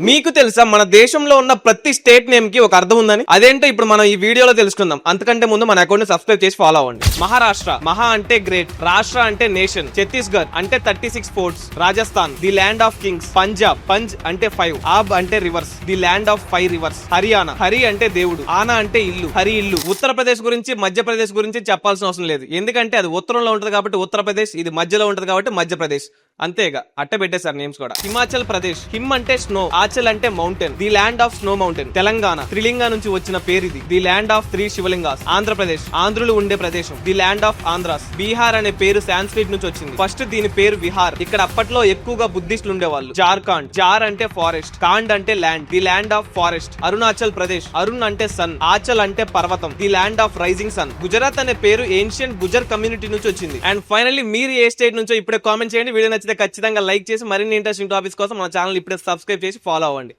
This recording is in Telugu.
మీకు తెలుసా మన దేశంలో ఉన్న ప్రతి స్టేట్ నేమ్ కి ఒక అర్థం ఉందని? అదేంటో ఇప్పుడు మనం ఈ వీడియోలో తెలుసుకుందాం. అంతకంటే ముందు మన అకౌంట్ ని సబ్స్క్రైబ్ చేసి ఫాలో అవ్వండి. మహారాష్ట్ర, మహా అంటే గ్రేట్, రాష్ట్ర అంటే నేషన్, ఛత్తీస్గఢ్ అంటే 36 forts, Rajasthan the land of kings, Punjab పంజ్ అంటే 5, ఆబ్ అంటే rivers, the land of 5 rivers, Haryana Hari అంటే దేవుడు, ఆనా అంటే ఇల్లు, హరి ఇల్లు. ఉత్తరప్రదేశ్ గురించి మధ్యప్రదేశ్ గురించి చెప్పాల్సిన అవసరం లేదు, ఎందుకంటే అది ఉత్తరంలో ఉంటది కాబట్టి ఉత్తరప్రదేశ్, ఇది మధ్యలో ఉంటది కాబట్టి మధ్యప్రదేశ్. అంతేగా అట్ట పెట్టేశారు నేమ్స్ కూడా. హిమాచల్ ప్రదేశ్, హిమ్ అంటే స్నో, ఆచల్ అంటే mountain, the land of snow mountain. Telangana Trilinga నుంచి వచ్చిన పేరు ఇది, the land of 3 Shivalingas. Andhra Pradesh ఆంధ్రులు ఉండే ప్రదేశం, the land of Andhras. Bihar అనే పేరు సాంస్క్రిట్ నుంచి వచ్చింది, ఫస్ట్ దీని పేరు విహార్, ఇక్కడ అప్పట్లో ఎక్కువగా బుద్ధిస్టులు ఉండేవాళ్ళు. జార్ఖండ్, జార్ అంటే ఫారెస్ట్, కాండ్ అంటే land, the land of forest. Arunachal Pradesh, Arun అంటే సన్, ఆచల్ అంటే పర్వతం, the land of rising sun. Gujarat అనే పేరు ఏన్షియంట్ గుజర్ కమ్యూనిటీ నుంచి వచ్చింది. అండ్ ఫైనల్లీ మీరు ఏ స్టేట్ నుంచో ఇప్పుడే కామెంట్ చేయండి. వీడియో నచ్చితే ఖచ్చితంగా లైక్ చేసి మరిన్ని ఇంట్రెస్టింగ్ టాపిక్స్ కోసం మన ఛానల్ ఇప్పుడే సబ్స్క్రైబ్ చేసి ఫాలో అవ్వండి.